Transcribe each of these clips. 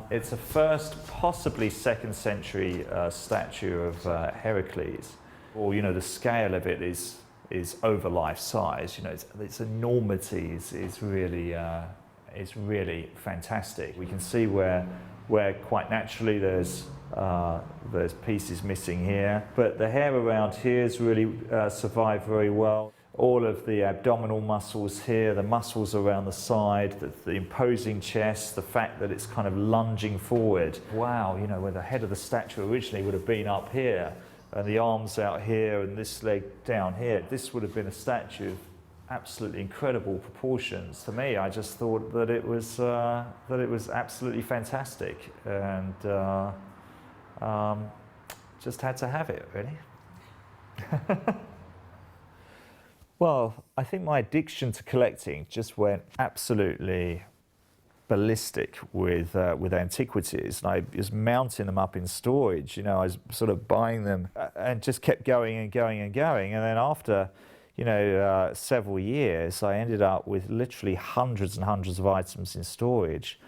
It's a first, possibly second century statue of Heracles. Or, you know, the scale of it is over life size. You know, its enormity is really fantastic. We can see where quite naturally there's pieces missing here, but the hair around here has really survived very well. All of the abdominal muscles here, the muscles around the side, the imposing chest, the fact that it's kind of lunging forward. Wow, you know, where the head of the statue originally would have been up here, and the arms out here, and this leg down here. This would have been a statue of absolutely incredible proportions. To me, I just thought that it was absolutely fantastic, and just had to have it, really. Well, I think my addiction to collecting just went absolutely ballistic with antiquities, and I was mounting them up in storage. You know, I was sort of buying them and just kept going and going and going, and then after, you know, several years, I ended up with literally hundreds and hundreds of items in storage.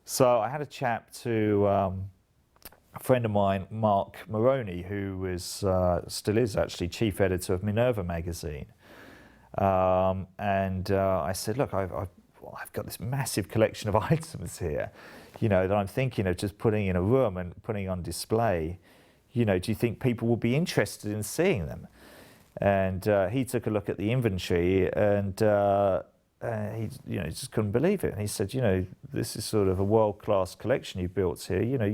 So I had a chap to a friend of mine, Mark Moroney, who was still is actually chief editor of Minerva magazine. I said, look, I've got this massive collection of items here, you know, that I'm thinking of just putting in a room and putting on display. You know, do you think people will be interested in seeing them? And he took a look at the inventory, and he, you know, just couldn't believe it. And he said, you know, this is sort of a world-class collection you've built here. You know, I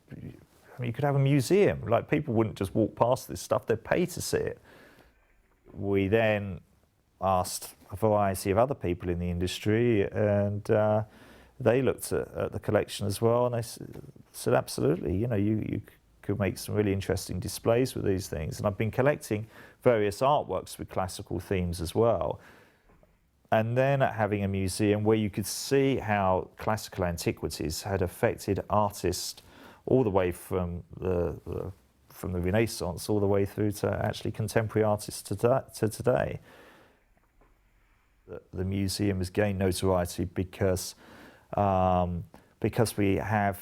mean, you could have a museum. Like, people wouldn't just walk past this stuff; they'd pay to see it. We then asked a variety of other people in the industry, and they looked at the collection as well, and they said, absolutely, you know, you could make some really interesting displays with these things. And I've been collecting various artworks with classical themes as well. And then having a museum where you could see how classical antiquities had affected artists all the way from the Renaissance all the way through to actually contemporary artists to today. The museum has gained notoriety because we have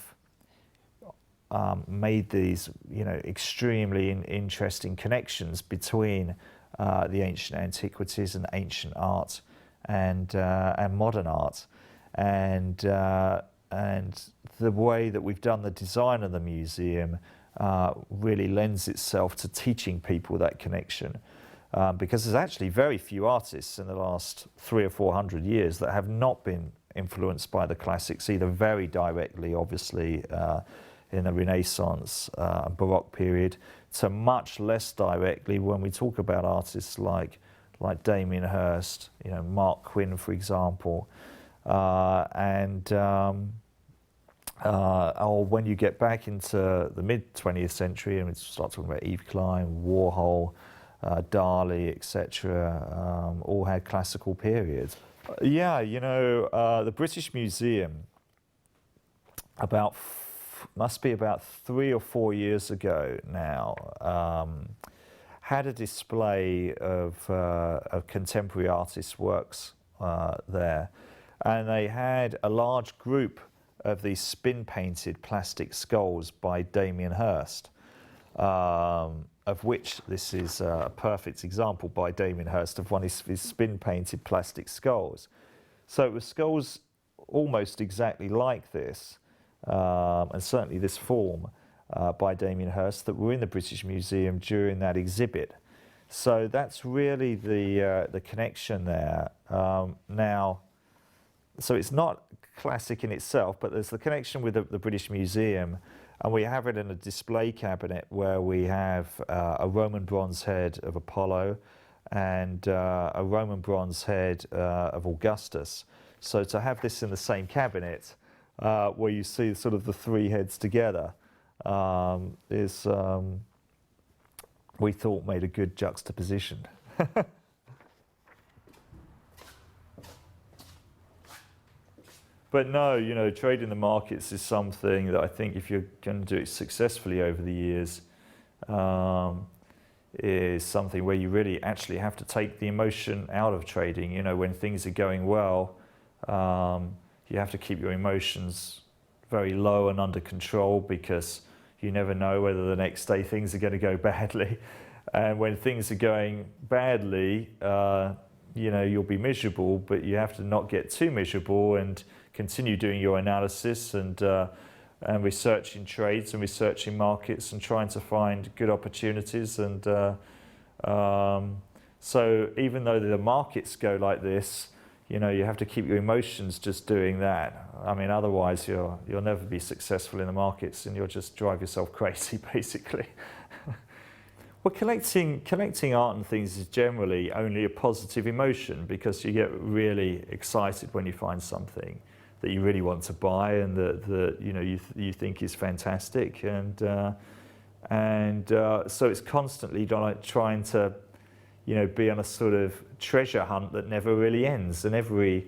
made these, you know, extremely interesting connections between the ancient antiquities and ancient art and modern art, and the way that we've done the design of the museum really lends itself to teaching people that connection. Because there's actually very few artists in the last 300 or 400 years that have not been influenced by the classics, either very directly, obviously, in the Renaissance, Baroque period, to much less directly when we talk about artists like Damien Hirst, you know, Mark Quinn, for example, or when you get back into the mid-20th century and we start talking about Yves Klein, Warhol, Dali, etc., all had classical periods. Yeah, you know, the British Museum, must be about 3 or 4 years ago now, had a display of contemporary artists' works there, and they had a large group of these spin-painted plastic skulls by Damien Hirst. Of which this is a perfect example by Damien Hirst of one of his spin-painted plastic skulls. So it was skulls almost exactly like this, and certainly this form by Damien Hirst, that were in the British Museum during that exhibit. So that's really the connection there. Now, so it's not classic in itself, but there's the connection with the British Museum. And we have it in a display cabinet where we have a Roman bronze head of Apollo and a Roman bronze head of Augustus. So to have this in the same cabinet, where you see sort of the three heads together, is, we thought, made a good juxtaposition. But no, you know, trading the markets is something that I think, if you're going to do it successfully over the years, is something where you really actually have to take the emotion out of trading. You know, when things are going well, you have to keep your emotions very low and under control, because you never know whether the next day things are going to go badly. And when things are going badly, you'll be miserable, but you have to not get too miserable and continue doing your analysis and researching trades and researching markets and trying to find good opportunities. And so even though the markets go like this, you have to keep your emotions just doing that. I mean, otherwise you'll never be successful in the markets, and you'll just drive yourself crazy, basically. Well, collecting art and things is generally only a positive emotion, because you get really excited when you find something that you really want to buy and that you think is fantastic, and so it's constantly trying to be on a sort of treasure hunt that never really ends. And every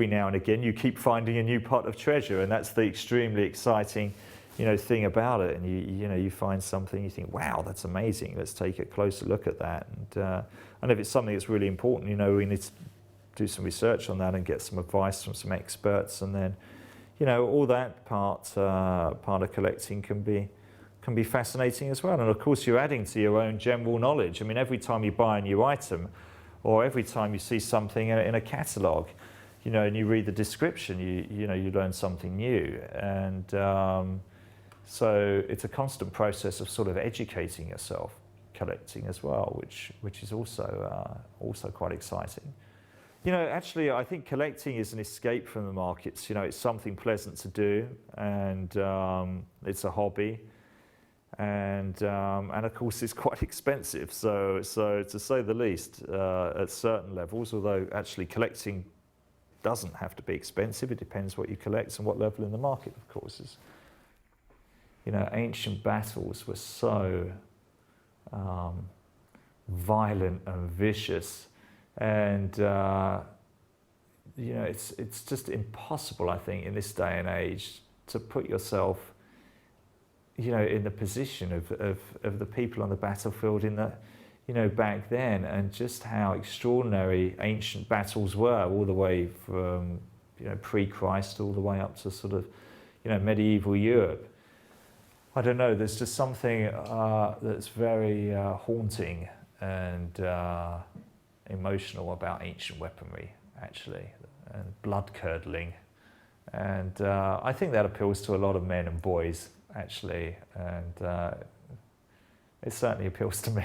now and again you keep finding a new pot of treasure, and that's the extremely exciting thing about it. And you find something, you think, wow, that's amazing, let's take a closer look at that. And if it's something that's really important, we need to do some research on that and get some advice from some experts. And then all that part of collecting can be fascinating as well. And of course you're adding to your own general knowledge. I mean, every time you buy a new item, or every time you see something in a catalogue, and you read the description, you learn something new. And so it's a constant process of sort of educating yourself, collecting as well, which is also quite exciting. Actually, I think collecting is an escape from the markets. It's something pleasant to do, and it's a hobby. And of course it's quite expensive, so to say the least, at certain levels, although actually collecting doesn't have to be expensive. It depends what you collect and what level in the market, of course. Ancient battles were so violent and vicious, and it's just impossible, I think, in this day and age to put yourself in the position of the people on the battlefield back then, and just how extraordinary ancient battles were, all the way from pre-Christ all the way up to sort of medieval Europe. I don't know, there's just something that's very haunting and emotional about ancient weaponry, actually, and blood-curdling. And I think that appeals to a lot of men and boys, actually, and it certainly appeals to me.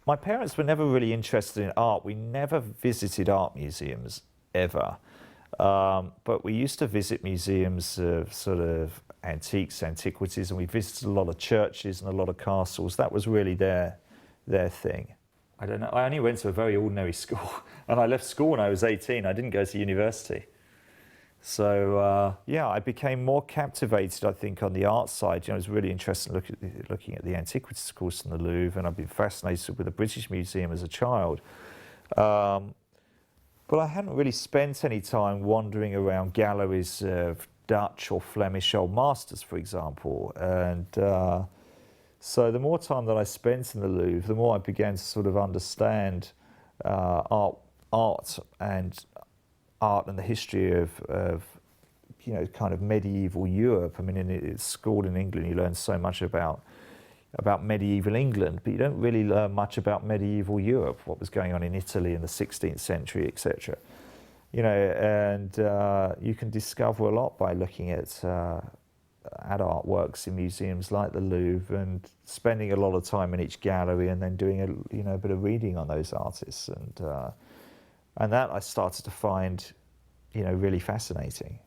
My parents were never really interested in art. We never visited art museums, ever. But we used to visit museums of sort of antiques, antiquities, and we visited a lot of churches and a lot of castles. That was really their thing. I don't know, I only went to a very ordinary school, and I left school when I was 18. I didn't go to university. So I became more captivated, I think, on the art side. I was really interested in looking at the antiquities, of course, in the Louvre, and I've been fascinated with the British Museum as a child. But I hadn't really spent any time wandering around galleries of Dutch or Flemish old masters, for example. And so the more time that I spent in the Louvre, the more I began to sort of understand art and the history of kind of medieval Europe. I mean, in school in England, you learn so much about medieval England, but you don't really learn much about medieval Europe, what was going on in Italy in the 16th century, etc. And you can discover a lot by looking at artworks in museums like the Louvre and spending a lot of time in each gallery, and then doing a bit of reading on those artists, and that I started to find really fascinating.